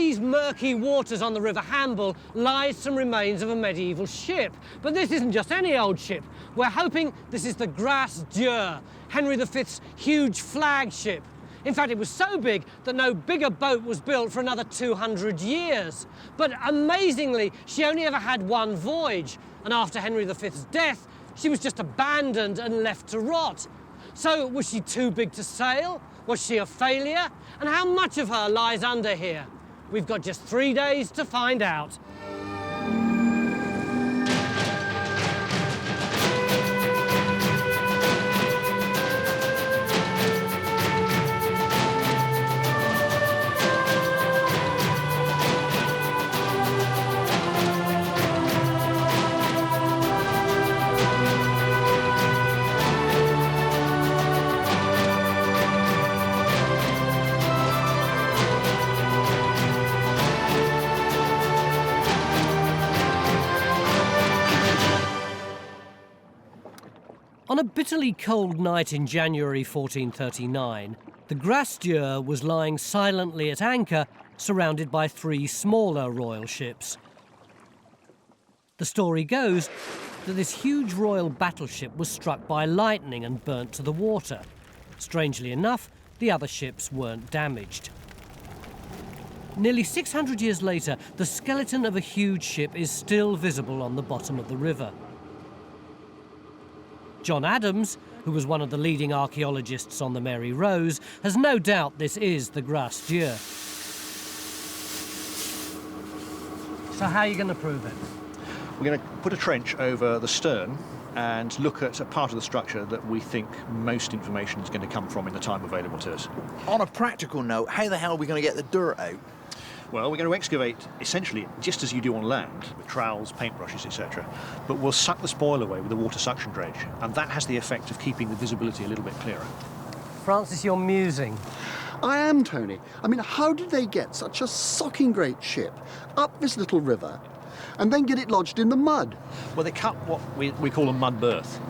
these murky waters on the River Hamble lies some remains of a medieval ship. But this isn't just any old ship. We're hoping this is the Grasse Dure, Henry V's huge flagship. In fact, it was so big that no bigger boat was built for another 200 years. But amazingly, she only ever had one voyage, and after Henry V's death, she was just abandoned and left to rot. So was she too big to sail? Was she a failure? And how much of her lies under here? We've got just 3 days to find out. On a bitterly cold night in January 1439, the Grasse Dure was lying silently at anchor, surrounded by 3 smaller royal ships. The story goes that this huge royal battleship was struck by lightning and burnt to the water. Strangely enough, the other ships weren't damaged. Nearly 600 years later, the skeleton of a huge ship is still visible on the bottom of the river. John Adams, who was one of the leading archaeologists on the Mary Rose, has no doubt this is the Grasse Dure. So how are you going to prove it? We're going to put a trench over the stern and look at a part of the structure that we think most information is going to come from in the time available to us. On a practical note, how the hell are we going to get the dirt out? Well, we're going to excavate essentially just as you do on land, with trowels, paintbrushes, etc. But we'll suck the spoil away with a water suction dredge, and that has the effect of keeping the visibility a little bit clearer. Francis, you're musing. I am, Tony. I mean, how did they get such a socking great ship up this little river and then get it lodged in the mud? Well, they cut what we call a mud berth,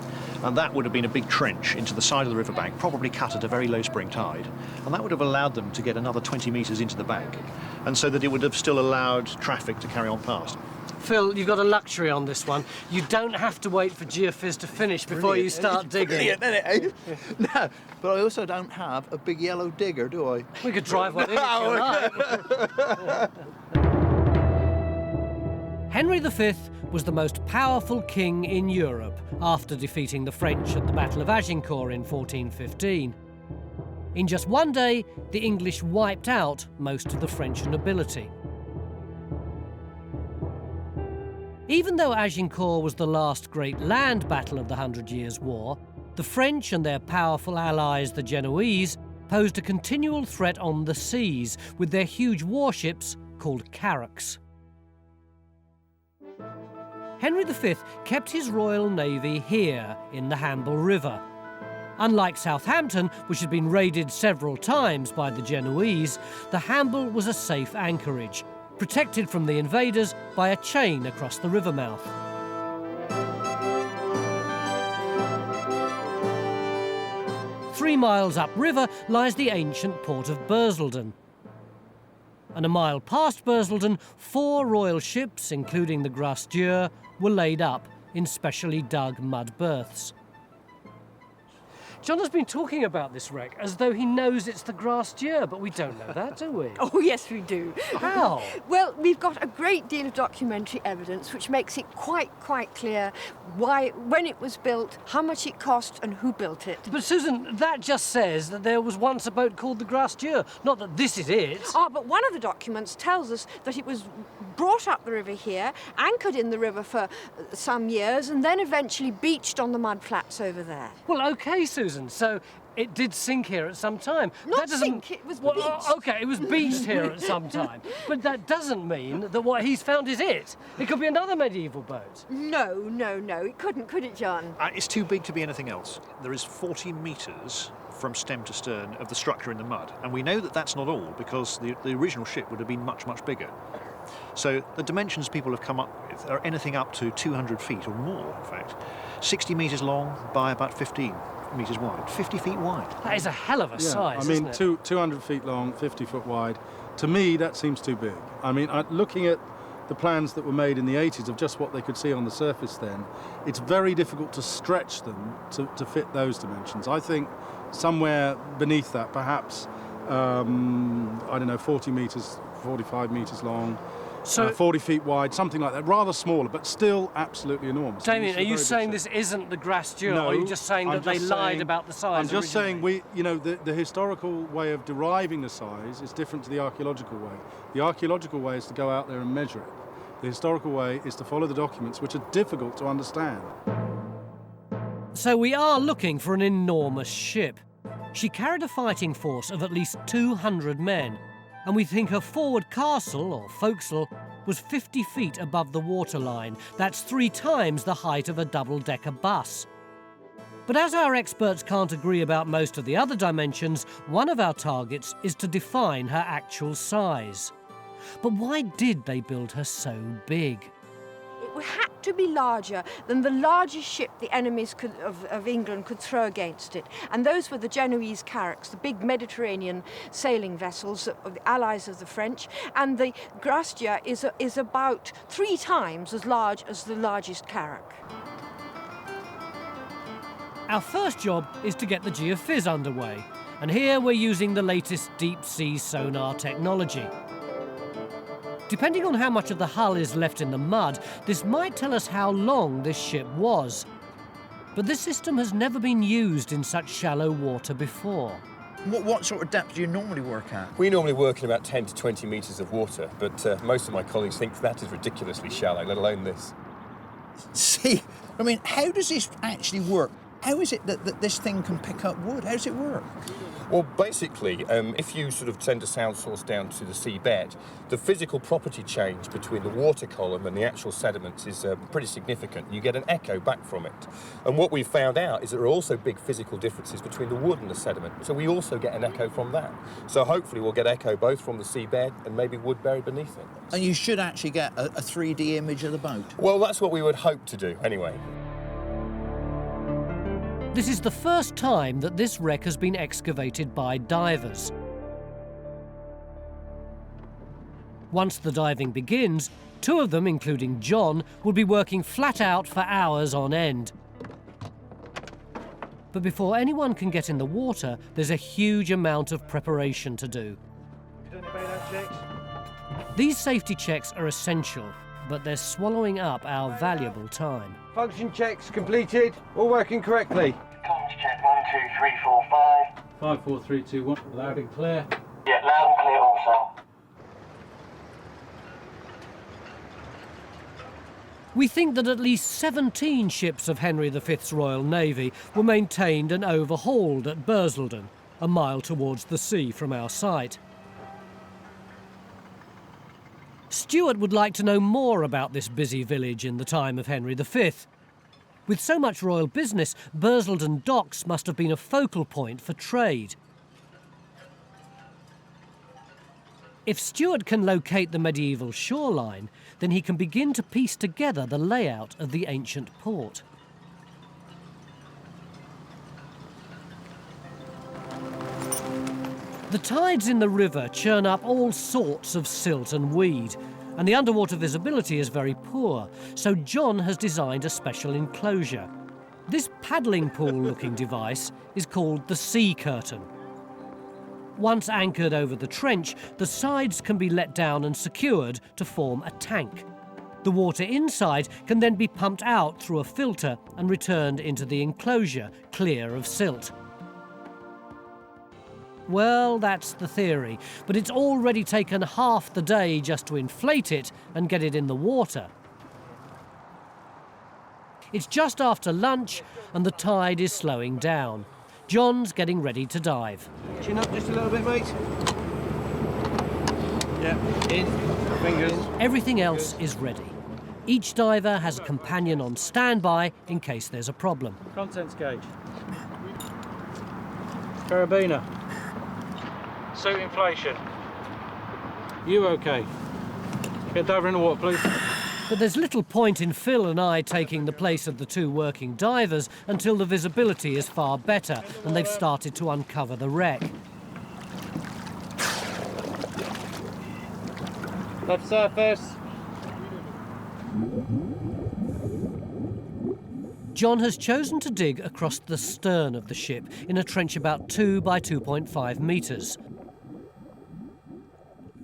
and that would have been a big trench into the side of the riverbank, probably cut at a very low spring tide, and that would have allowed them to get another 20 metres into the bank, and so that it would have still allowed traffic to carry on past. Phil, you've got a luxury on this one. You don't have to wait for Geophys to finish before you start digging. Brilliant, isn't it? No, but I also don't have a big yellow digger, do I? We could drive one in if you like. Henry V was the most powerful king in Europe after defeating the French at the Battle of Agincourt in 1415. In just one day, the English wiped out most of the French nobility. Even though Agincourt was the last great land battle of the 100 Years' War, the French and their powerful allies, the Genoese, posed a continual threat on the seas with their huge warships called carracks. Henry V kept his royal navy here in the Hamble River. Unlike Southampton, which had been raided several times by the Genoese, the Hamble was a safe anchorage, protected from the invaders by a chain across the river mouth. Three miles upriver lies the ancient port of Burlesdon. And a mile past Burlesdon, 4 royal ships, including the Grasse Dure, were laid up in specially dug mud berths. John has been talking about this wreck as though he knows it's the Grasse Dure, but we don't know that, do we? Oh, yes, we do. How? Well, we've got a great deal of documentary evidence which makes it quite clear why, when it was built, how much it cost and who built it. But Susan, that just says that there was once a boat called the Grasse Dure, not that this is it. Ah, but one of the documents tells us that it was brought up the river here, anchored in the river for some years, and then eventually beached on the mud flats over there. Well, OK, Susan, so it did sink here at some time. Not sink, it was beached. OK, it was beached here at some time. But that doesn't mean that what he's found is it. It could be another medieval boat. No, it couldn't, could it, John? It's too big to be anything else. There is 40 metres from stem to stern of the structure in the mud, and we know that that's not all because the original ship would have been much bigger. So the dimensions people have come up with are anything up to 200 feet or more, in fact. 60 metres long by about 15 metres wide, 50 feet wide. That is a hell of a size, I mean, isn't it? 200 feet long, 50 foot wide. To me, that seems too big. I mean, looking at the plans that were made in the 80s of just what they could see on the surface then, it's very difficult to stretch them to fit those dimensions. I think somewhere beneath that, perhaps, I don't know, 40 metres, 45 metres long, So, 40 feet wide, something like that. Rather smaller, but still absolutely enormous. Damien, are you saying this? this isn't the Gracedieu, No, or are you just saying that they lied about the size? I'm just saying originally? the historical way of deriving the size is different to the archaeological way. The archaeological way is to go out there and measure it. The historical way is to follow the documents, which are difficult to understand. So we are looking for an enormous ship. She carried a fighting force of at least 200 men, and we think her forward castle, or forecastle, was 50 feet above the waterline. That's 3 times the height of a double-decker bus. But as our experts can't agree about most of the other dimensions, one of our targets is to define her actual size. But why did they build her so big? It had to be larger than the largest ship the enemies of England could throw against it. And those were the Genoese carracks, the big Mediterranean sailing vessels of the allies of the French. And the Gracedieu is about 3 times as large as the largest carrack. Our first job is to get the geophys underway. And here we're using the latest deep-sea sonar technology. Depending on how much of the hull is left in the mud, this might tell us how long this ship was. But this system has never been used in such shallow water before. What sort of depth do you normally work at? We normally work in about 10 to 20 metres of water, but most of my colleagues think that is ridiculously shallow, let alone this. See, I mean, how does this actually work? How is it that this thing can pick up wood? How does it work? Well, basically, if you sort of send a sound source down to the seabed, the physical property change between the water column and the actual sediments is pretty significant. You get an echo back from it. And what we've found out is there are also big physical differences between the wood and the sediment. So we also get an echo from that. So hopefully we'll get echo both from the seabed and maybe wood buried beneath it. And you should actually get a 3D image of the boat. Well, that's what we would hope to do, anyway. This is the first time that this wreck has been excavated by divers. Once the diving begins, 2 of them, including John, will be working flat out for hours on end. But before anyone can get in the water, there's a huge amount of preparation to do. These safety checks are essential, but they're swallowing up our valuable time. Function checks completed, all working correctly. Comms check 1, 2, 3, 4, 5. 5, 4, 3, 2, 1. Loud and clear. Yeah, loud and clear also. We think that at least 17 ships of Henry V's Royal Navy were maintained and overhauled at Burlesdon, a mile towards the sea from our site. Stuart would like to know more about this busy village in the time of Henry V. With so much royal business, Burlesdon docks must have been a focal point for trade. If Stuart can locate the medieval shoreline, then he can begin to piece together the layout of the ancient port. The tides in the river churn up all sorts of silt and weed, and the underwater visibility is very poor, so John has designed a special enclosure. This paddling pool-looking device is called the sea curtain. Once anchored over the trench, the sides can be let down and secured to form a tank. The water inside can then be pumped out through a filter and returned into the enclosure, clear of silt. Well, that's the theory, but it's already taken half the day just to inflate it and get it in the water. It's just after lunch and the tide is slowing down. John's getting ready to dive. Chin up just a little bit, mate. Yeah, in, fingers. Everything else is ready. Each diver has a companion on standby in case there's a problem. Contents gauge. Carabiner. Suit inflation. You okay? Get diver in the water, please. But there's little point in Phil and I taking the place of the 2 working divers until the visibility is far better and they've started to uncover the wreck. Left surface. John has chosen to dig across the stern of the ship in a trench about 2 by 2.5 metres.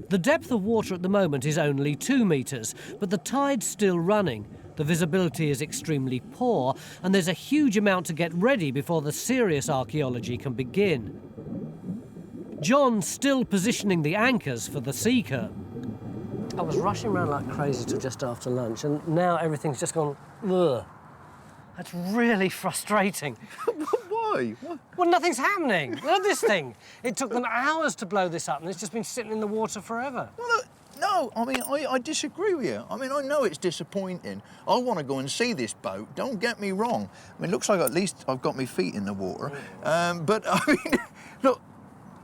The depth of water at the moment is only 2 metres, but the tide's still running. The visibility is extremely poor, and there's a huge amount to get ready before the serious archaeology can begin. John's still positioning the anchors for the sea curtain. I was rushing around like crazy till just after lunch, and now everything's just gone, ugh. That's really frustrating. Why? Well, nothing's happening. Look at this thing. It took them hours to blow this up, and it's just been sitting in the water forever. Well, look, no, I mean, I disagree with you. I mean, I know it's disappointing. I want to go and see this boat, don't get me wrong. I mean, it looks like at least I've got my feet in the water. But, I mean, look,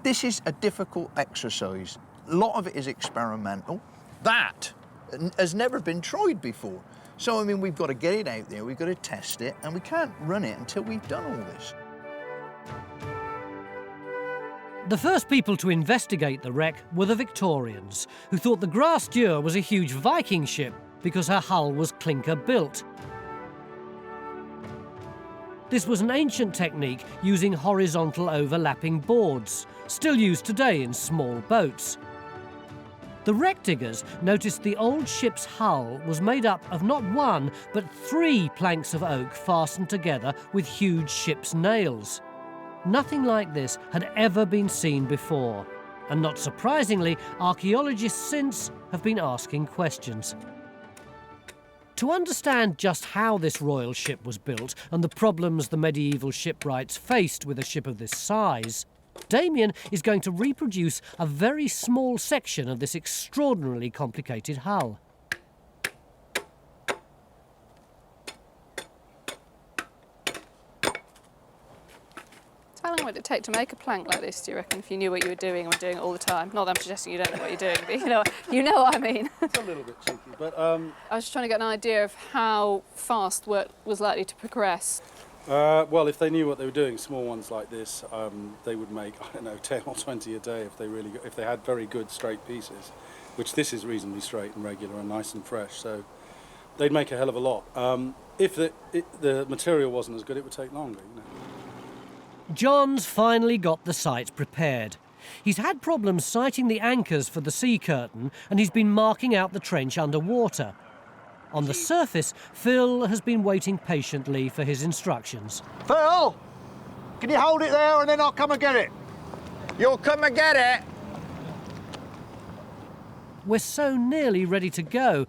this is a difficult exercise. A lot of it is experimental. That has never been tried before. So, I mean, we've got to get it out there, we've got to test it, and we can't run it until we've done all this. The first people to investigate the wreck were the Victorians, who thought the Grasse Dure was a huge Viking ship because her hull was clinker built. This was an ancient technique using horizontal overlapping boards, still used today in small boats. The wreck diggers noticed the old ship's hull was made up of not 1, but 3 planks of oak fastened together with huge ship's nails. Nothing like this had ever been seen before, and not surprisingly, archaeologists since have been asking questions. To understand just how this royal ship was built and the problems the medieval shipwrights faced with a ship of this size, Damien is going to reproduce a very small section of this extraordinarily complicated hull. How long would it take to make a plank like this, do you reckon, if you knew what you were doing and were doing it all the time? Not that I'm suggesting you don't know what you're doing, but you know what I mean. It's a little bit cheeky, but... I was just trying to get an idea of how fast work was likely to progress. Well, if they knew what they were doing, small ones like this, they would make, I don't know, 10 or 20 a day if they had very good straight pieces, which this is reasonably straight and regular and nice and fresh, so they'd make a hell of a lot. If the material wasn't as good, it would take longer, you know. John's finally got the site prepared. He's had problems sighting the anchors for the sea curtain, and he's been marking out the trench underwater. On the surface, Phil has been waiting patiently for his instructions. Phil, can you hold it there and then I'll come and get it? You'll come and get it? We're so nearly ready to go,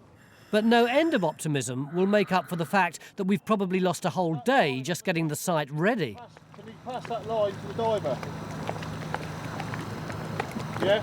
but no end of optimism will make up for the fact that we've probably lost a whole day just getting the site ready. Can we pass that line to the diver? Yeah?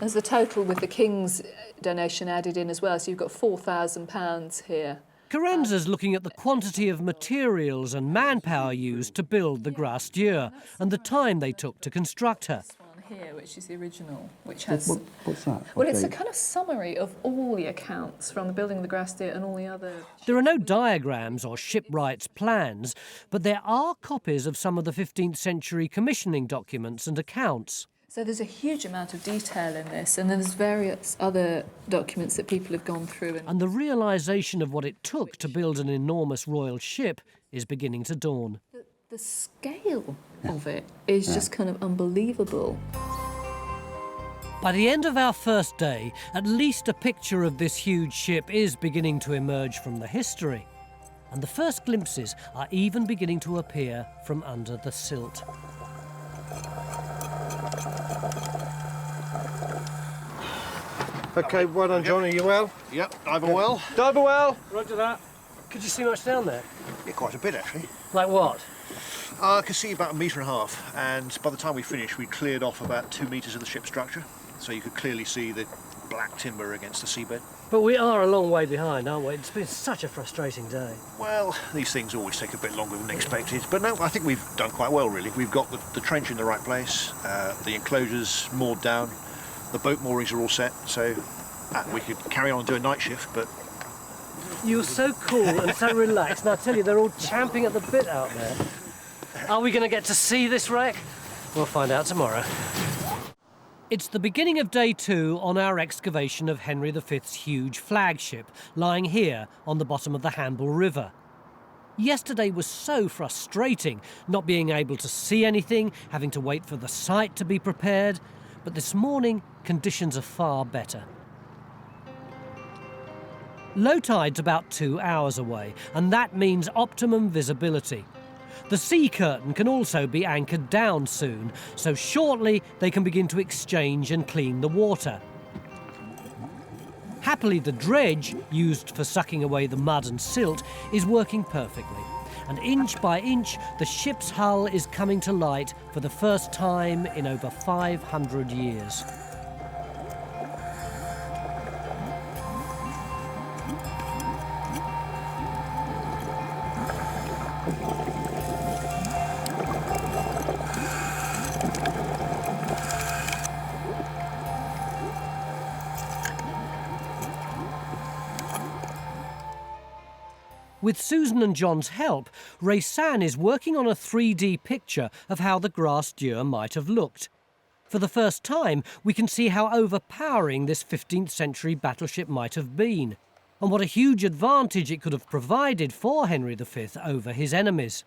There's the total with the King's donation added in as well, so you've got £4,000 here. Carenza's looking at the quantity of materials and manpower used to build the Grasse Dure and the time they took to construct her. This one here, which is the original, which has... What's that? Well, it's a kind of summary of all the accounts from the building of the Grasse Dure and all the other... There are no diagrams or shipwrights' plans, but there are copies of some of the 15th century commissioning documents and accounts. So there's a huge amount of detail in this, and then there's various other documents that people have gone through. And the realisation of what it took to build an enormous royal ship is beginning to dawn. The scale of it is just kind of unbelievable. By the end of our first day, at least a picture of this huge ship is beginning to emerge from the history. And the first glimpses are even beginning to appear from under the silt. OK, well done, John. Are you well? Yep, diver well. Diver well. Roger that. Could you see much down there? Yeah, quite a bit actually. Like what? I could see about 1.5 metres, and by the time we finished, we cleared off about 2 metres of the ship's structure, so you could clearly see the black timber against the seabed. But we are a long way behind, aren't we? It's been such a frustrating day. Well, these things always take a bit longer than expected, but no, I think we've done quite well, really. We've got the trench in the right place, the enclosures moored down, the boat moorings are all set, so we could carry on and do a night shift, but... You're so cool and so relaxed, and I tell you, they're all champing at the bit out there. Are we going to get to see this wreck? We'll find out tomorrow. It's the beginning of day 2 on our excavation of Henry V's huge flagship, lying here on the bottom of the Hamble River. Yesterday was so frustrating, not being able to see anything, having to wait for the site to be prepared. But this morning, conditions are far better. Low tide's about 2 hours away, and that means optimum visibility. The sea curtain can also be anchored down soon, so shortly they can begin to exchange and clean the water. Happily, the dredge, used for sucking away the mud and silt, is working perfectly. And inch by inch, the ship's hull is coming to light for the first time in over 500 years. With Susan and John's help, Raysan is working on a 3D picture of how the Grasse Dure might have looked. For the first time, we can see how overpowering this 15th century battleship might have been, and what a huge advantage it could have provided for Henry V over his enemies.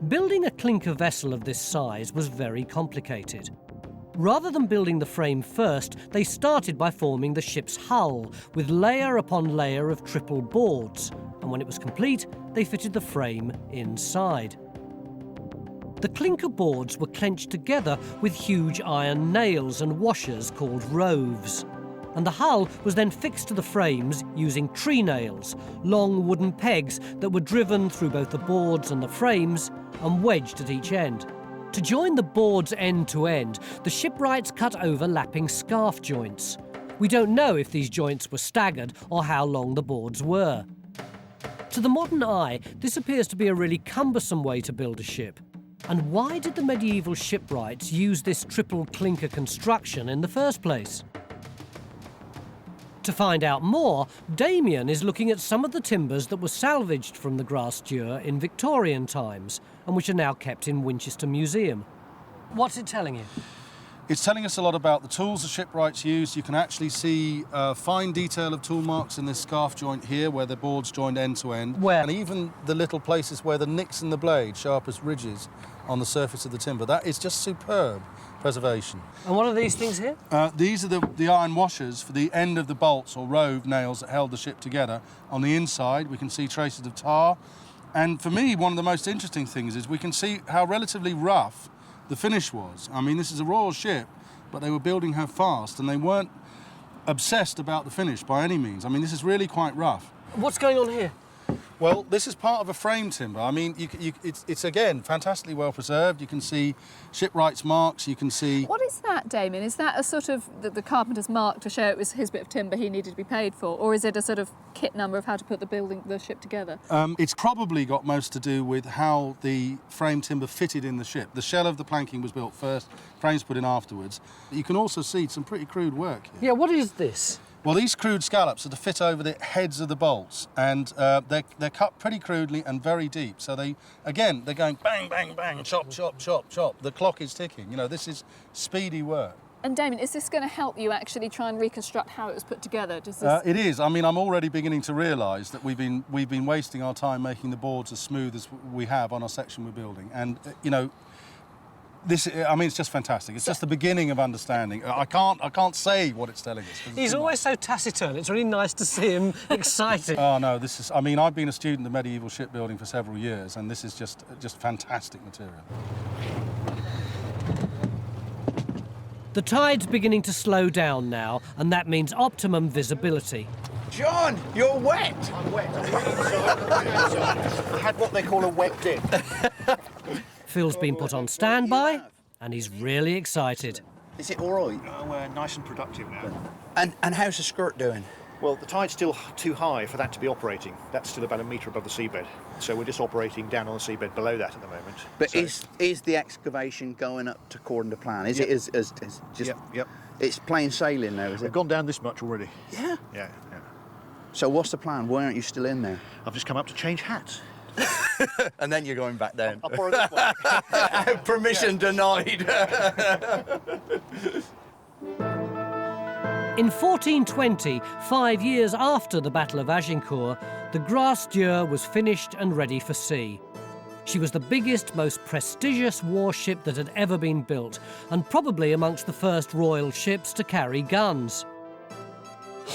Building a clinker vessel of this size was very complicated. Rather than building the frame first, they started by forming the ship's hull with layer upon layer of triple boards, and when it was complete, they fitted the frame inside. The clinker boards were clenched together with huge iron nails and washers called roves, and the hull was then fixed to the frames using tree nails, long wooden pegs that were driven through both the boards and the frames and wedged at each end. To join the boards end to end, the shipwrights cut overlapping scarf joints. We don't know if these joints were staggered or how long the boards were. To the modern eye, this appears to be a really cumbersome way to build a ship. And why did the medieval shipwrights use this triple clinker construction in the first place? To find out more, Damien is looking at some of the timbers that were salvaged from the Grasse Dure in Victorian times and which are now kept in Winchester Museum. What's it telling you? It's telling us a lot about the tools the shipwrights used. You can actually see fine detail of tool marks in this scarf joint here where the boards joined end to end. Where? And even the little places where the nicks in the blade, sharp as ridges on the surface of the timber. That is just superb preservation. And what are these things here? These are the iron washers for the end of the bolts or rove nails that held the ship together. On the inside, we can see traces of tar. And for me, one of the most interesting things is we can see how relatively rough the finish was. I mean, this is a royal ship, but they were building her fast, and they weren't obsessed about the finish by any means. I mean, this is really quite rough. What's going on here? Well, this is part of a frame timber. I mean, it's again, fantastically well preserved. You can see shipwrights marks, you can see... What is that, Damien? Is that a sort of the carpenter's mark to show it was his bit of timber he needed to be paid for? Or is it a sort of kit number of how to put the ship together? It's probably got most to do with how the frame timber fitted in the ship. The shell of the planking was built first, frames put in afterwards. You can also see some pretty crude work here. Yeah, what is this? Well, these crude scallops are to fit over the heads of the bolts, and they're cut pretty crudely and very deep. So they're going bang, bang, bang, chop, chop, chop, chop. The clock is ticking. You know, this is speedy work. And Damien, is this going to help you actually try and reconstruct how it was put together? Does this... It is. I mean, I'm already beginning to realise that we've been wasting our time making the boards as smooth as we have on our section we're building, and you know. It's just fantastic. It's just the beginning of understanding. I can't say what it's telling us. He's always so taciturn. It's really nice to see him excited. Oh no, I've been a student of medieval shipbuilding for several years, and this is just fantastic material. The tide's beginning to slow down now, and that means optimum visibility. John, you're wet. I'm wet. I had what they call a wet dip. Phil's been put on standby, and he's really excited. Is it all right? We're nice and productive now. And how's the skirt doing? Well, the tide's still too high for that to be operating. That's still about a metre above the seabed. So we're just operating down on the seabed below that at the moment. But so, is the excavation going up to according to plan? Is it as just... Yep. It's plain sailing now, is it? We've gone down this much already. Yeah? Yeah. So what's the plan? Why aren't you still in there? I've just come up to change hats. And then you're going back down. I'll borrow this one. Permission denied. In 1420, 5 years after the Battle of Agincourt, the Grasse Dure was finished and ready for sea. She was the biggest, most prestigious warship that had ever been built, and probably amongst the first royal ships to carry guns.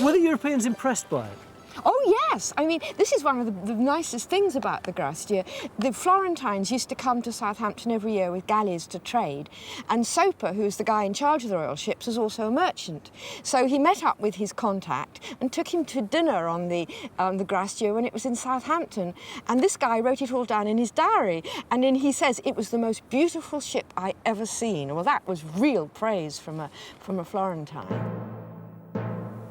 Were the Europeans impressed by it? Oh yes, I mean this is one of the nicest things about the Gracedieu. The Florentines used to come to Southampton every year with galleys to trade, and Soper, who's the guy in charge of the royal ships, was also a merchant. So he met up with his contact and took him to dinner on the Gracedieu when it was in Southampton. And this guy wrote it all down in his diary, and then he says it was the most beautiful ship I ever seen. Well, that was real praise from a Florentine.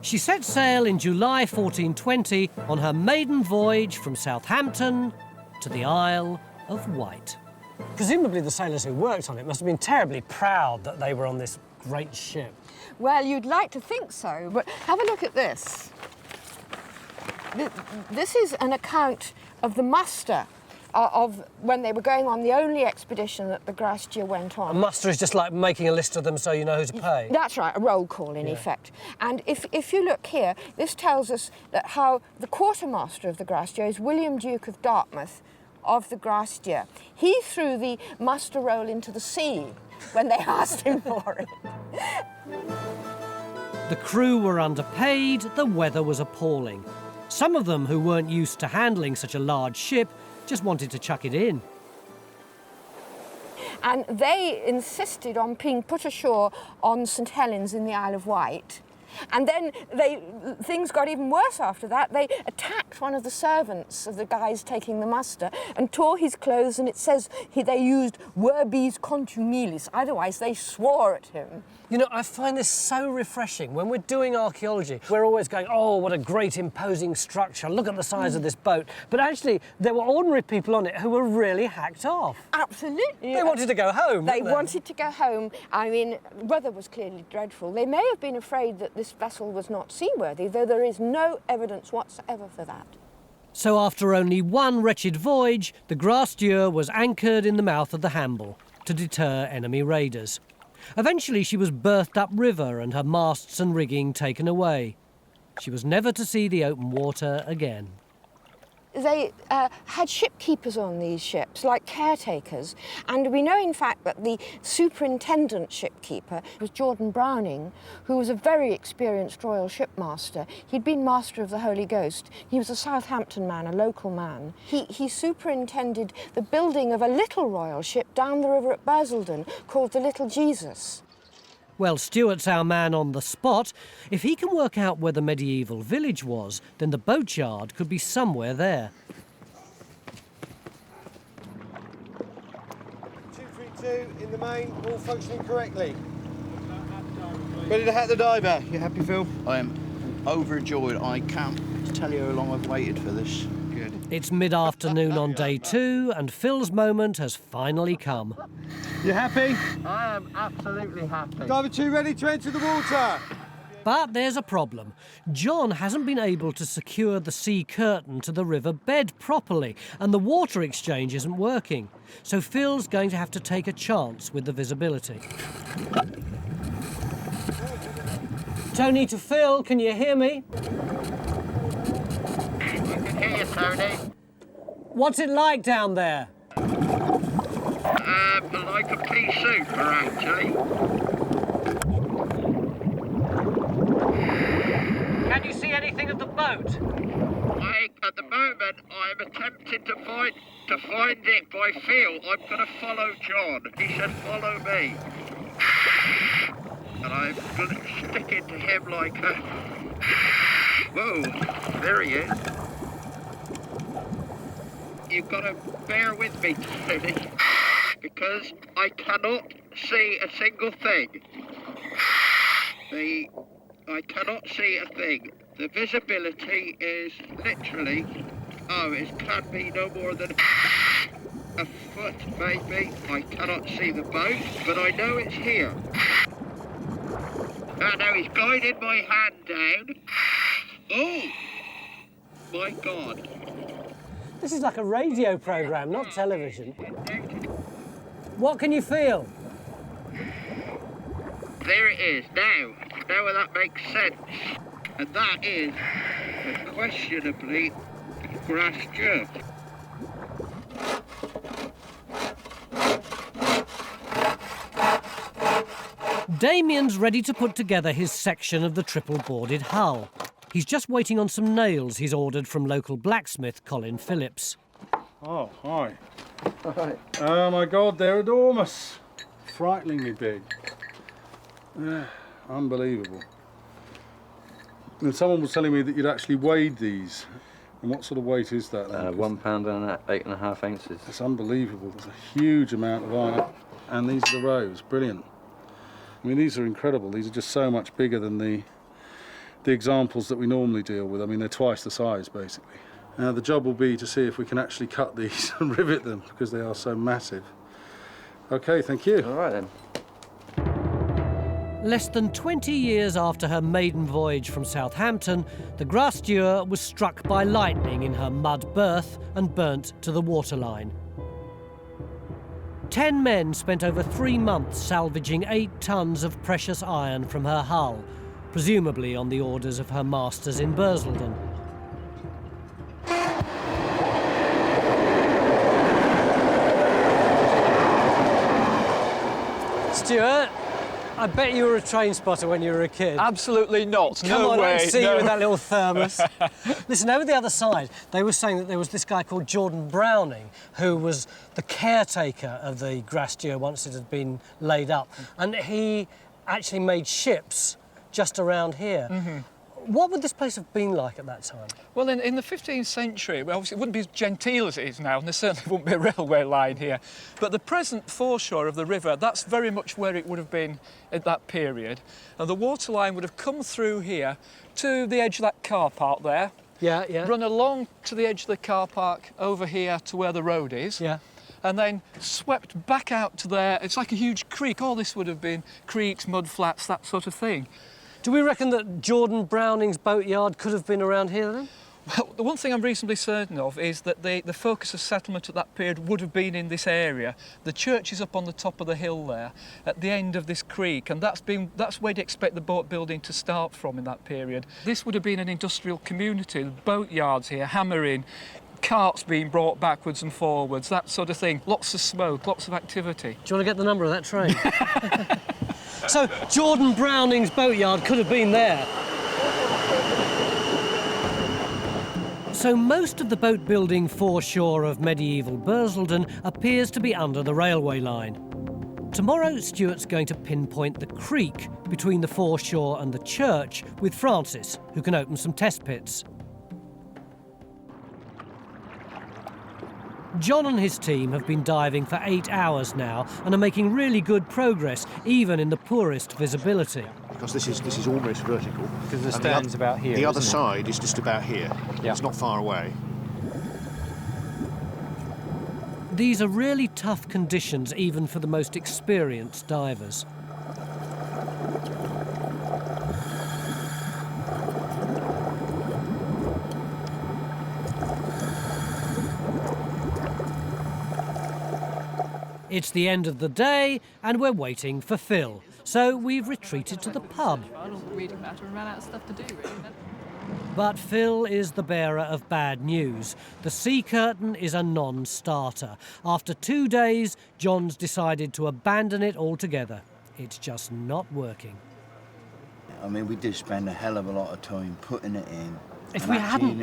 She set sail in July 1420 on her maiden voyage from Southampton to the Isle of Wight. Presumably the sailors who worked on it must have been terribly proud that they were on this great ship. Well, you'd like to think so, but have a look at this. This is an account of the muster of when they were going on the only expedition that the Gracedieu went on. A muster is just like making a list of them so you know who to pay. That's right, a roll call in effect. And if you look here, this tells us that how the quartermaster of the Gracedieu is William Duke of Dartmouth of the Gracedieu. He threw the muster roll into the sea when they asked him for it. The crew were underpaid, the weather was appalling. Some of them who weren't used to handling such a large ship just wanted to chuck it in. And they insisted on being put ashore on St Helens in the Isle of Wight. And then things got even worse after that. They attacked one of the servants of the guys taking the muster and tore his clothes, and it says they used verbis contumelis. Otherwise, they swore at him. You know, I find this so refreshing. When we're doing archaeology, we're always going, oh, what a great imposing structure. Look at the size of this boat. But actually, there were ordinary people on it who were really hacked off. Absolutely. They wanted to go home, They didn't they? wanted to go home. I mean, weather was clearly dreadful. They may have been afraid that this vessel was not seaworthy, though there is no evidence whatsoever for that. So after only one wretched voyage, the Grasse Dure was anchored in the mouth of the Hamble to deter enemy raiders. Eventually she was berthed upriver and her masts and rigging taken away. She was never to see the open water again. They had shipkeepers on these ships, like caretakers, and we know in fact that the superintendent shipkeeper was Jordan Browning, who was a very experienced royal shipmaster. He'd been Master of the Holy Ghost. He was a Southampton man, a local man. He superintended the building of a little royal ship down the river at Burlesdon called the Little Jesus. Well, Stuart's our man on the spot. If he can work out where the medieval village was, then the boatyard could be somewhere there. 232 in the main, all functioning correctly. Ready to hat the diver. You happy, Phil? I am overjoyed. I can't tell you how long I've waited for this. Good. It's mid-afternoon on day 2, and Phil's moment has finally come. You happy? I am absolutely happy. Diver 2 ready to enter the water. But there's a problem. John hasn't been able to secure the sea curtain to the river bed properly, and the water exchange isn't working. So Phil's going to have to take a chance with the visibility. Tony to Phil, can you hear me? I can hear you, Tony. What's it like down there? Like a pea soup, actually. Can you see anything of the boat? At the moment, I'm attempting to find it, but I feel I'm going to follow John. He said, follow me. And I'm going to stick into him like a... Whoa, there he is. You've got to bear with me, Tony, because I cannot see a single thing. I cannot see a thing. The visibility is literally, it can't be no more than a foot maybe. I cannot see the boat, but I know it's here. And now he's guided my hand down. Oh, my God. This is like a radio programme, not television. What can you feel? There it is, now that makes sense. And that is, unquestionably, Grasse Dure. Damien's ready to put together his section of the triple-boarded hull. He's just waiting on some nails he's ordered from local blacksmith Colin Phillips. Oh, hi. Hi. Oh my God, they're enormous. Frighteningly big. Yeah, unbelievable. And someone was telling me that you'd actually weighed these. And what sort of weight is that then? 1 pound and 8.5 ounces. It's unbelievable. There's a huge amount of iron. And these are the rows. Brilliant. I mean, these are incredible. These are just so much bigger than the examples that we normally deal with. I mean, they're twice the size, basically. The job will be to see if we can actually cut these and rivet them, because they are so massive. OK, thank you. All right, then. Less than 20 years after her maiden voyage from Southampton, the Grasse Dure was struck by lightning in her mud berth and burnt to the waterline. 10 men spent over 3 months salvaging 8 tons of precious iron from her hull, presumably on the orders of her masters in Burlesdon. Stuart, I bet you were a train spotter when you were a kid. Absolutely not. Come no on, way. I see no. you with that little thermos. Listen, over the other side, they were saying that there was this guy called Jordan Browning, who was the caretaker of the Grasse Dure once it had been laid up. And he actually made ships just around here. Mm-hmm. What would this place have been like at that time? Well, in the 15th century, well, obviously it wouldn't be as genteel as it is now, and there certainly wouldn't be a railway line here. But the present foreshore of the river, that's very much where it would have been at that period. And the water line would have come through here to the edge of that car park there. Yeah, yeah. Run along to the edge of the car park over here to where the road is. Yeah. And then swept back out to there. It's like a huge creek. All this would have been creeks, mud flats, that sort of thing. Do we reckon that Jordan Browning's boatyard could have been around here then? Well, the one thing I'm reasonably certain of is that the focus of settlement at that period would have been in this area. The church is up on the top of the hill there, at the end of this creek, and that's where you'd expect the boat building to start from in that period. This would have been an industrial community, boatyards here, hammering, carts being brought backwards and forwards, that sort of thing. Lots of smoke, lots of activity. Do you want to get the number of that train? So Jordan Browning's boatyard could have been there. So most of the boat building foreshore of medieval Burlesdon appears to be under the railway line. Tomorrow, Stuart's going to pinpoint the creek between the foreshore and the church with Francis, who can open some test pits. John and his team have been diving for 8 hours now and are making really good progress, even in the poorest visibility. Because this is almost vertical. Because the stern's about here. The other isn't it? side is just about here. Yeah. It's not far away. These are really tough conditions, even for the most experienced divers. It's the end of the day, and we're waiting for Phil. So we've retreated to the pub. I don't read about it, we ran out of stuff to do, really. But Phil is the bearer of bad news. The sea curtain is a non-starter. After 2 days, John's decided to abandon it altogether. It's just not working. I mean, we did spend a hell of a lot of time putting it in. If we hadn't...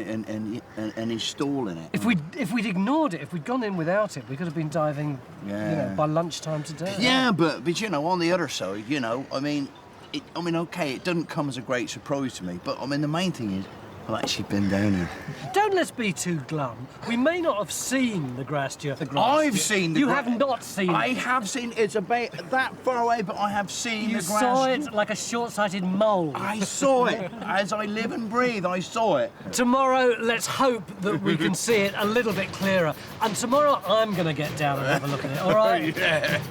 And installing it. If we'd ignored it, if we'd gone in without it, we could have been diving, by lunchtime today. Yeah, but you know, on the other side, you know, I mean, okay, it doesn't come as a great surprise to me, but I mean, the main thing is, I've actually been down here. Don't let's be too glum. We may not have seen the Grasse Dure. I've seen the You have not seen it. I have seen it. It's about that far away, but I have seen You the Grasse saw it like a short-sighted mole. I saw it. As I live and breathe, I saw it. Tomorrow, let's hope that we can see it a little bit clearer. And tomorrow, I'm going to get down and have a look at it, all right? Yeah.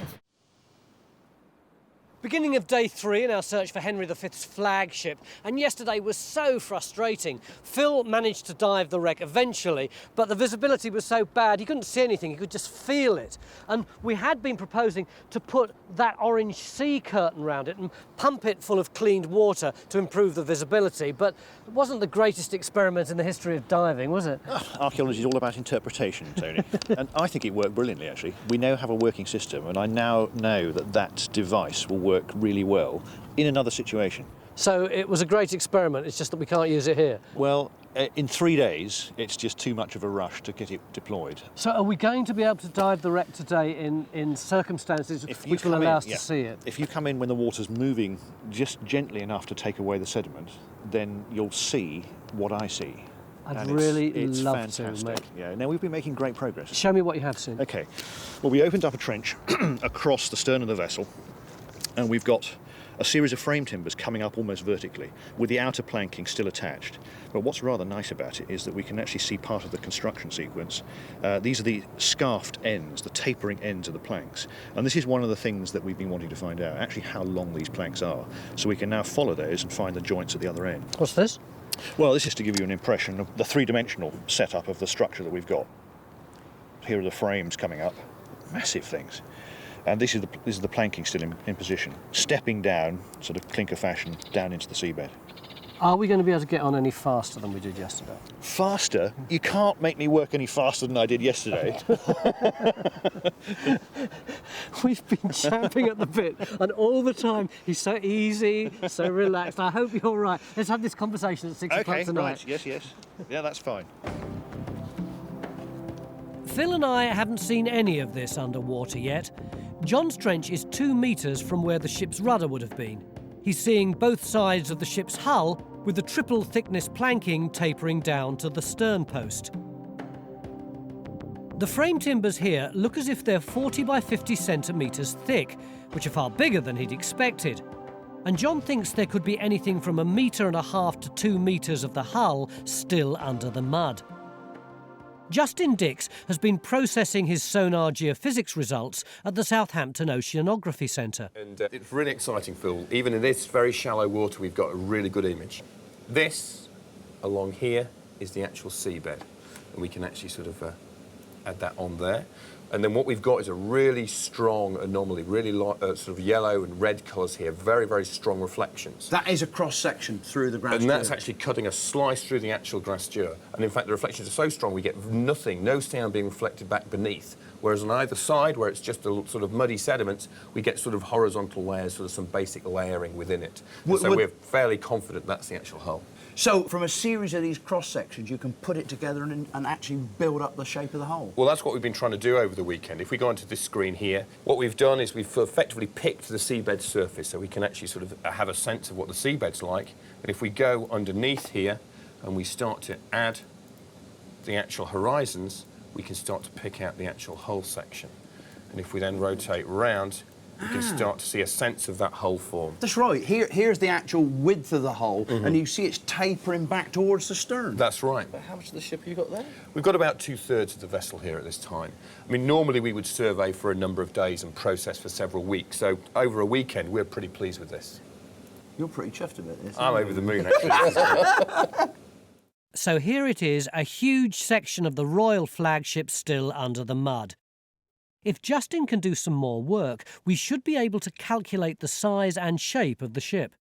Beginning of day 3 in our search for Henry V's flagship, and yesterday was so frustrating. Phil managed to dive the wreck eventually, but the visibility was so bad he couldn't see anything, he could just feel it. And we had been proposing to put that orange sea curtain round it and pump it full of cleaned water to improve the visibility, but it wasn't the greatest experiment in the history of diving, was it? Archaeology is all about interpretation, Tony. And I think it worked brilliantly, actually. We now have a working system, and I now know that that device will work really well in another situation. So it was a great experiment, it's just that we can't use it here. Well, in 3 days, it's just too much of a rush to get it deployed. So are we going to be able to dive the wreck today in circumstances which will allow us to see it? If you come in when the water's moving just gently enough to take away the sediment, then you'll see what I see. I'd really it's love fantastic. to, mate. Yeah, now we've been making great progress. Show me what you have soon. Okay, well, we opened up a trench across the stern of the vessel, and we've got a series of frame timbers coming up almost vertically, with the outer planking still attached. But what's rather nice about it is that we can actually see part of the construction sequence. These are the scarfed ends, the tapering ends of the planks. And this is one of the things that we've been wanting to find out, actually how long these planks are. So we can now follow those and find the joints at the other end. What's this? Well, this is to give you an impression of the three-dimensional setup of the structure that we've got. Here are the frames coming up, massive things. And this is the planking still in position, stepping down, sort of clinker fashion, down into the seabed. Are we going to be able to get on any faster than we did yesterday? Faster? You can't make me work any faster than I did yesterday. We've been champing at the bit, and all the time he's so easy, so relaxed. I hope you're right. Let's have this conversation at 6 o'clock tonight. Right, yes. Yeah, that's fine. Phil and I haven't seen any of this underwater yet. John's trench is 2 metres from where the ship's rudder would have been. He's seeing both sides of the ship's hull, with the triple thickness planking tapering down to the stern post. The frame timbers here look as if they're 40 by 50 centimetres thick, which are far bigger than he'd expected. And John thinks there could be anything from 1.5 metres to 2 metres of the hull still under the mud. Justin Dix has been processing his sonar geophysics results at the Southampton Oceanography Centre. And it's really exciting, Phil. Even in this very shallow water, we've got a really good image. This, along here, is the actual seabed. And we can actually sort of add that on there. And then what we've got is a really strong anomaly, really sort of yellow and red colours here, very, very strong reflections. That is a cross-section through the Grasse Dure. And that's actually cutting a slice through the actual Gracedieu. And in fact, the reflections are so strong, we get nothing, no sound being reflected back beneath. Whereas on either side, where it's just a sort of muddy sediments, we get sort of horizontal layers, sort of some basic layering within it. So we're fairly confident that's the actual hull. So from a series of these cross-sections, you can put it together and actually build up the shape of the hull? Well, that's what we've been trying to do over the weekend. If we go onto this screen here, what we've done is we've effectively picked the seabed surface so we can actually sort of have a sense of what the seabed's like. And if we go underneath here and we start to add the actual horizons, we can start to pick out the actual hull section. And if we then rotate round, you can start to see a sense of that hull form. That's right. Here's the actual width of the hull, and you see it's tapering back towards the stern. That's right. But how much of the ship have you got there? We've got about 2/3 of the vessel here at this time. I mean, normally we would survey for a number of days and process for several weeks. So over a weekend, we're pretty pleased with this. You're pretty chuffed about this. I'm over the moon, actually. So here it is, a huge section of the royal flagship still under the mud. If Justin can do some more work, we should be able to calculate the size and shape of the ship.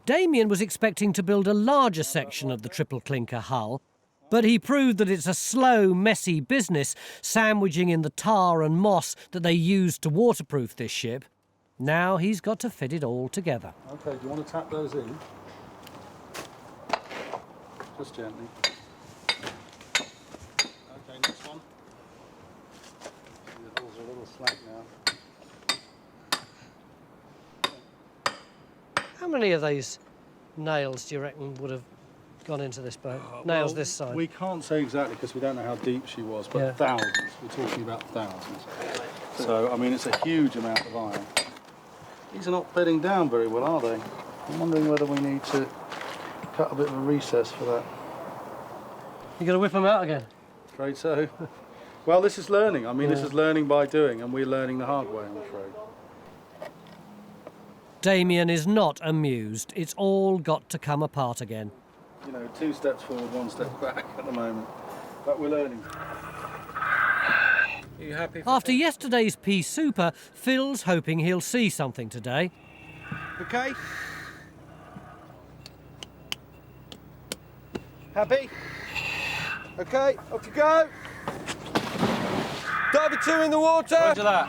Damien was expecting to build a larger section of the triple clinker hull, but he proved that it's a slow, messy business, sandwiching in the tar and moss that they used to waterproof this ship. Now he's got to fit it all together. OK, do you want to tap those in? Just gently. Next one. The holes are a little slack now. How many of these nails do you reckon would have gone into this boat? Nails this side? We can't say exactly because we don't know how deep she was, but thousands. We're talking about thousands. So, I mean, it's a huge amount of iron. These are not bedding down very well, are they? I'm wondering whether we need to cut a bit of a recess for that. You got to whip them out again? Afraid so. Well, this is learning. I mean, this is learning by doing, and we're learning the hard way, I'm afraid. Damien is not amused. It's all got to come apart again. You know, 2 steps forward, 1 step back at the moment, but we're learning. Are you happy? After yesterday's pea super, Phil's hoping he'll see something today. Okay. Happy? Okay, off you go. Diver 2 in the water. Roger that.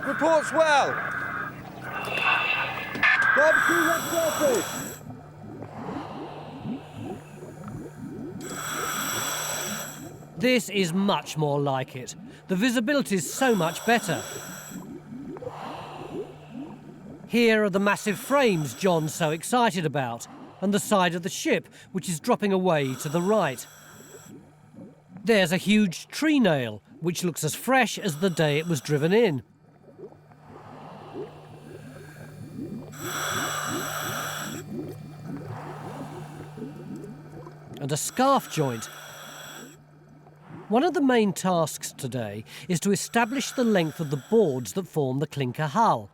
Reports well. Diver 2 left surface. This is much more like it. The visibility's so much better. Here are the massive frames John's so excited about, and the side of the ship, which is dropping away to the right. There's a huge tree nail, which looks as fresh as the day it was driven in. And a scarf joint. One of the main tasks today is to establish the length of the boards that form the clinker hull.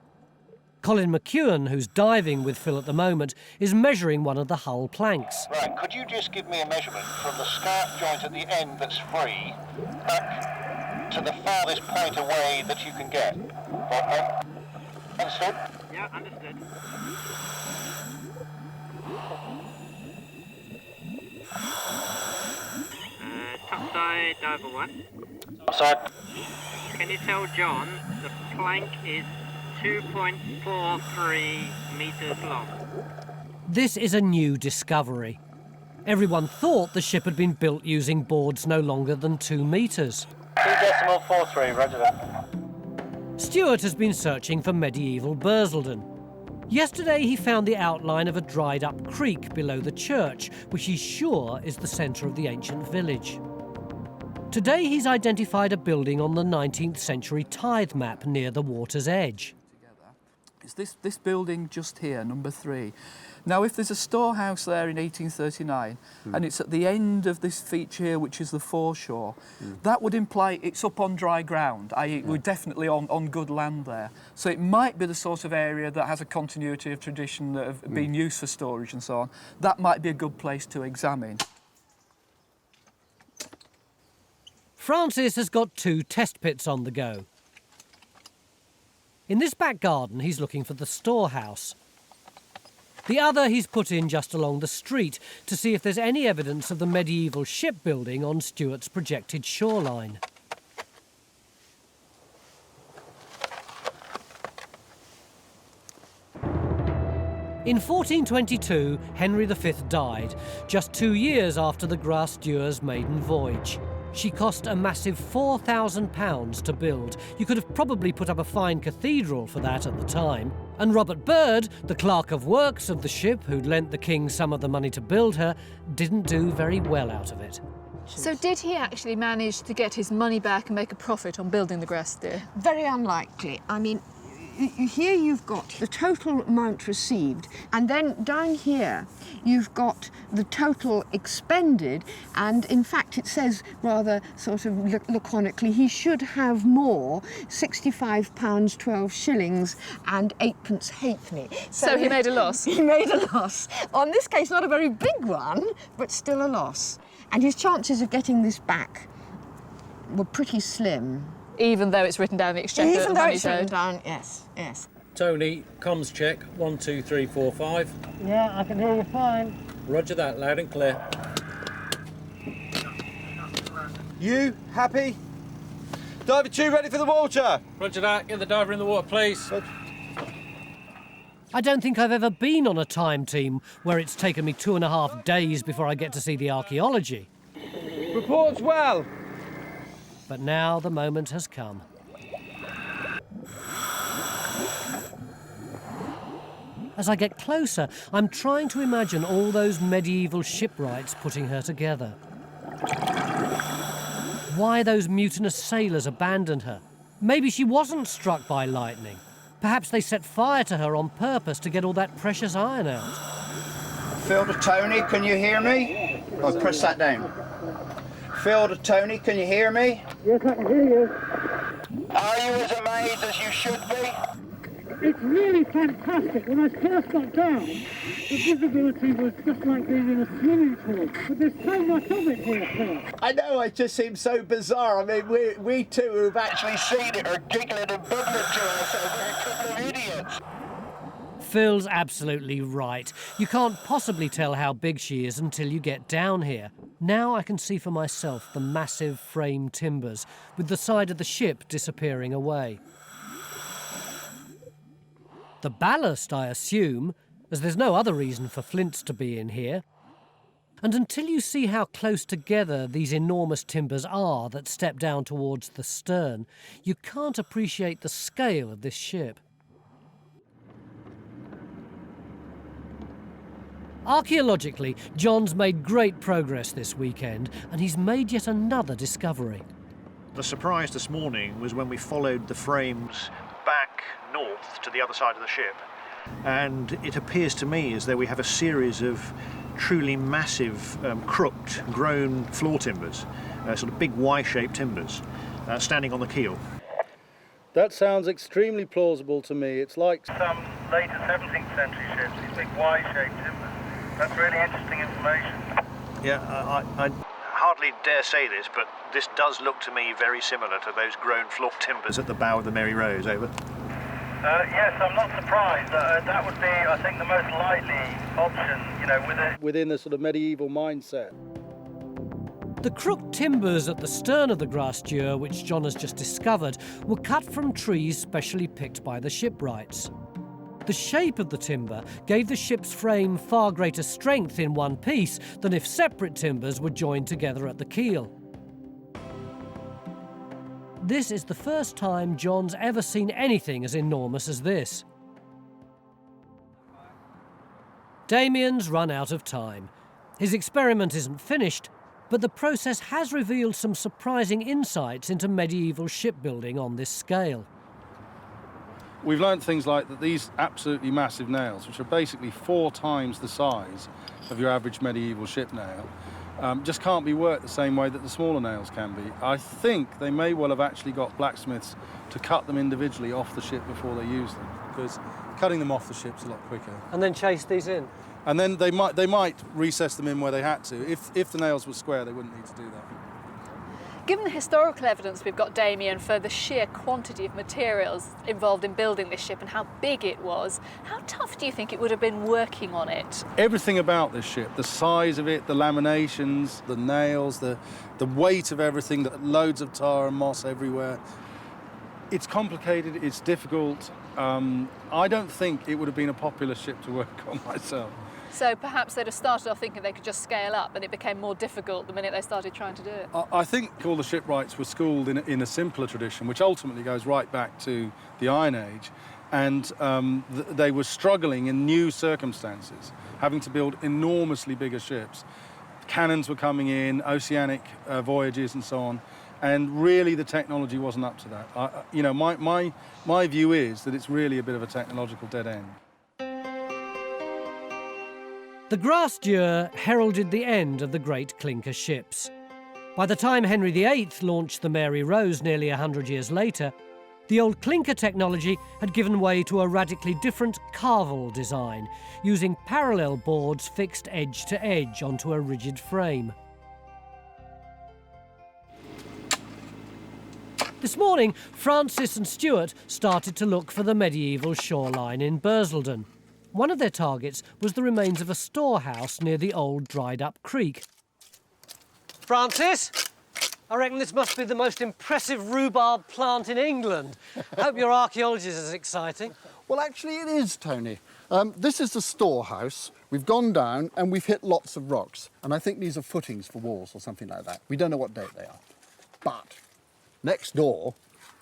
Colin McEwen, who's diving with Phil at the moment, is measuring one of the hull planks. Right, could you just give me a measurement from the scarf joint at the end that's free back to the farthest point away that you can get? Okay. Understood? Yeah, understood. Topside diver 1. Topside. Can you tell John the plank is 2.43 metres long? This is a new discovery. Everyone thought the ship had been built using boards no longer than 2 metres. 2.43, roger that. Stuart has been searching for medieval Burlesdon. Yesterday he found the outline of a dried-up creek below the church, which he's sure is the centre of the ancient village. Today he's identified a building on the 19th century tithe map near the water's edge. It's this building just here, number 3. Now, if there's a storehouse there in 1839, and it's at the end of this feature here, which is the foreshore, that would imply it's up on dry ground, i.e. we're definitely on good land there. So it might be the sort of area that has a continuity of tradition that have been used for storage and so on. That might be a good place to examine. Francis has got 2 test pits on the go. In this back garden, he's looking for the storehouse. The other he's put in just along the street to see if there's any evidence of the medieval shipbuilding on Stuart's projected shoreline. In 1422, Henry V died, just 2 years after the Grasse Dure's maiden voyage. She cost a massive £4,000 to build. You could have probably put up a fine cathedral for that at the time. And Robert Byrd, the clerk of works of the ship, who'd lent the king some of the money to build her, didn't do very well out of it. So did he actually manage to get his money back and make a profit on building the Gracedieu? Very unlikely. I mean, here you've got the total amount received, and then down here you've got the total expended, and in fact it says rather sort of laconically he should have more, £65 12 shillings and 8p halfpenny. So he made a loss? He made a loss. On this case, not a very big one, but still a loss. And his chances of getting this back were pretty slim. Even though it's written down in the exchequer? Even though it's written down, yes, yes. Tony, comms check, 1, 2, 3, 4, 5. Yeah, I can hear you fine. Roger that, loud and clear. You happy? Diver 2 ready for the water. Roger that, get the diver in the water, please. I don't think I've ever been on a time team where it's taken me 2.5 days before I get to see the archaeology. Reports well. But now the moment has come. As I get closer, I'm trying to imagine all those medieval shipwrights putting her together. Why those mutinous sailors abandoned her. Maybe she wasn't struck by lightning. Perhaps they set fire to her on purpose to get all that precious iron out. Phil to Tony, can you hear me? I'll press that down. Phil, Tony, can you hear me? Yes, I can hear you. Are you as amazed as you should be? It's really fantastic. When I first got down, the visibility was just like being in a swimming pool. But there's so much of it here, Phil. I know, it just seems so bizarre. I mean, we two who've actually seen it are giggling and bubbling to ourselves. We're a couple of idiots. Phil's absolutely right. You can't possibly tell how big she is until you get down here. Now I can see for myself the massive frame timbers, with the side of the ship disappearing away. The ballast, I assume, as there's no other reason for flints to be in here. And until you see how close together these enormous timbers are that step down towards the stern, you can't appreciate the scale of this ship. Archaeologically, John's made great progress this weekend, and he's made yet another discovery. The surprise this morning was when we followed the frames back north to the other side of the ship, and it appears to me as though we have a series of truly massive crooked, grown floor timbers, sort of big Y-shaped timbers, standing on the keel. That sounds extremely plausible to me. It's like some later 17th century ships, these big Y-shaped timbers. That's really interesting information. Yeah, I hardly dare say this, but this does look to me very similar to those grown floor timbers at the bow of the Mary Rose. Over. Yes, I'm not surprised. That would be, I think, the most likely option, you know, within the sort of medieval mindset. The crooked timbers at the stern of the Grasse Dure, which John has just discovered, were cut from trees specially picked by the shipwrights. The shape of the timber gave the ship's frame far greater strength in one piece than if separate timbers were joined together at the keel. This is the first time John's ever seen anything as enormous as this. Damien's run out of time. His experiment isn't finished, but the process has revealed some surprising insights into medieval shipbuilding on this scale. We've learned things like that these absolutely massive nails, which are basically 4 times the size of your average medieval ship nail, just can't be worked the same way that the smaller nails can be. I think they may well have actually got blacksmiths to cut them individually off the ship before they use them, because cutting them off the ship's a lot quicker. And then chase these in? And then they might recess them in where they had to. If the nails were square, they wouldn't need to do that. Given the historical evidence we've got, Damien, for the sheer quantity of materials involved in building this ship and how big it was, how tough do you think it would have been working on it? Everything about this ship, the size of it, the laminations, the nails, the weight of everything, the loads of tar and moss everywhere. It's complicated, it's difficult. I don't think it would have been a popular ship to work on myself. So perhaps they'd have started off thinking they could just scale up and it became more difficult the minute they started trying to do it. I think all the shipwrights were schooled in a simpler tradition, which ultimately goes right back to the Iron Age. And they were struggling in new circumstances, having to build enormously bigger ships. Cannons were coming in, oceanic voyages and so on. And really the technology wasn't up to that. My view is that it's really a bit of a technological dead end. The Grasse Dure heralded the end of the great clinker ships. By the time Henry VIII launched the Mary Rose nearly 100 years later, the old clinker technology had given way to a radically different carvel design, using parallel boards fixed edge to edge onto a rigid frame. This morning, Francis and Stuart started to look for the medieval shoreline in Burlesdon. One of their targets was the remains of a storehouse near the old dried-up creek. Francis, I reckon this must be the most impressive rhubarb plant in England. I hope your archaeology is as exciting. Well, actually it is, Tony. This is the storehouse. We've gone down and we've hit lots of rocks. And I think these are footings for walls or something like that. We don't know what date they are. But next door,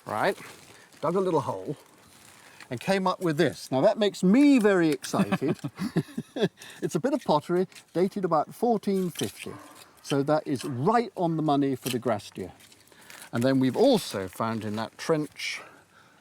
right, dug a little hole and came up with this. Now that makes me very excited. It's a bit of pottery dated about 1450. So that is right on the money for the Gracedieu. And then we've also found in that trench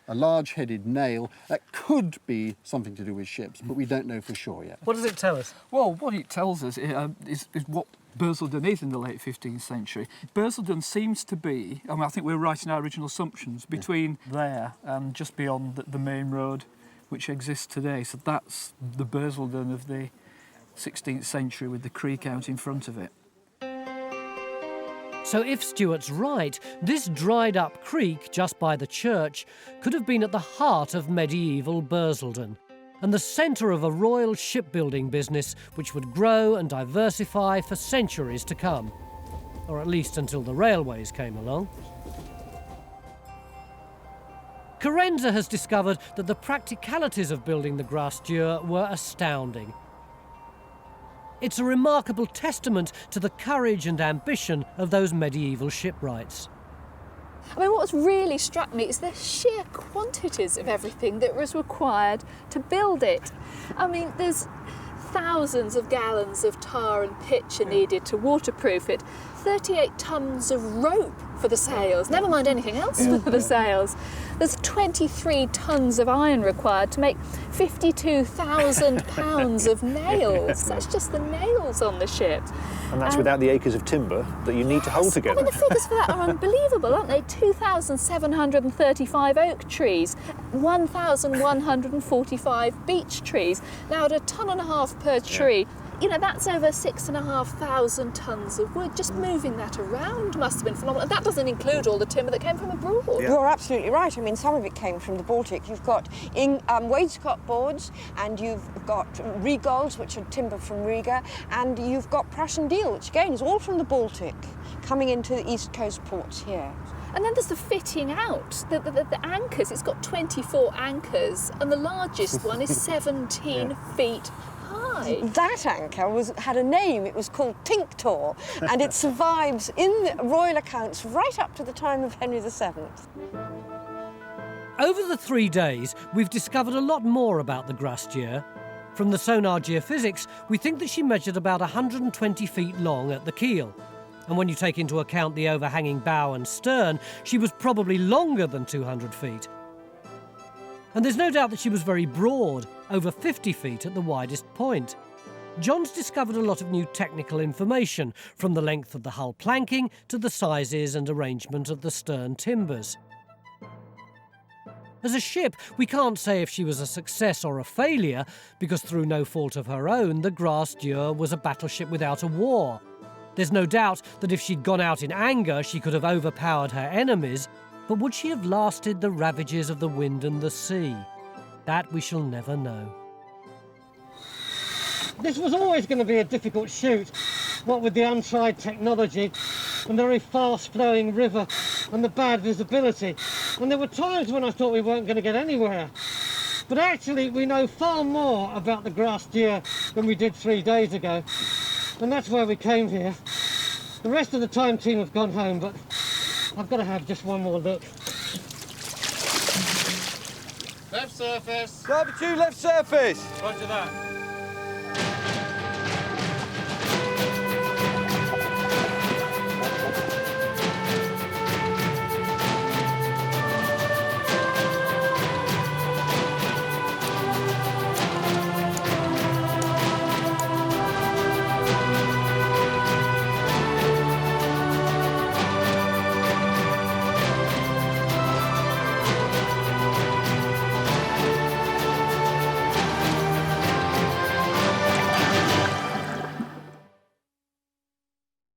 a large-headed nail that could be something to do with ships, but we don't know for sure yet. What does it tell us? Well, what it tells us is what Burlesdon is in the late 15th century. Burlesdon seems to be, I think we're right in our original assumptions, between there and just beyond the main road which exists today. So that's the Burlesdon of the 16th century with the creek out in front of it. So if Stuart's right, this dried-up creek just by the church could have been at the heart of medieval Burlesdon and the centre of a royal shipbuilding business which would grow and diversify for centuries to come, or at least until the railways came along. Carenza has discovered that the practicalities of building the Grasse Dure were astounding. It's a remarkable testament to the courage and ambition of those medieval shipwrights. I mean, what's really struck me is the sheer quantities of everything that was required to build it. I mean, there's thousands of gallons of tar and pitch are needed to waterproof it, 38 tons of rope for the sails, never mind anything else for the sails. There's 23 tons of iron required to make 52,000 pounds of nails. That's just the nails on the ship. And that's without the acres of timber that you need to hold together. I mean, the figures for that are unbelievable, aren't they? 2,735 oak trees, 1,145 beech trees. Now, at a tonne and a half per tree, you know, that's over 6,500 tonnes of wood. Just moving that around must have been phenomenal. And that doesn't include all the timber that came from abroad. Yeah. You're absolutely right. I mean, some of it came from the Baltic. You've got wainscot boards, and you've got regols, which are timber from Riga, and you've got Prussian deal, which again is all from the Baltic, coming into the East Coast ports here. And then there's the fitting out, the anchors. It's got 24 anchors, and the largest one is 17 feet high. That anchor had a name. It was called Tinctor, and it survives in the royal accounts right up to the time of Henry VII. Over the 3 days, we've discovered a lot more about the Grasse Dure. From the sonar geophysics, we think that she measured about 120 feet long at the keel. And when you take into account the overhanging bow and stern, she was probably longer than 200 feet. And there's no doubt that she was very broad, over 50 feet at the widest point. John's discovered a lot of new technical information, from the length of the hull planking to the sizes and arrangement of the stern timbers. As a ship, we can't say if she was a success or a failure, because through no fault of her own, the Grasse Dure was a battleship without a war. There's no doubt that if she'd gone out in anger, she could have overpowered her enemies, but would she have lasted the ravages of the wind and the sea? That we shall never know. This was always going to be a difficult shoot, what with the untried technology, and the very fast-flowing river, and the bad visibility. And there were times when I thought we weren't going to get anywhere. But actually, we know far more about the Grasse Dure than we did 3 days ago. And that's why we came here. The rest of the time team have gone home, but I've got to have just one more look. Left surface. Number 2, left surface. Roger that.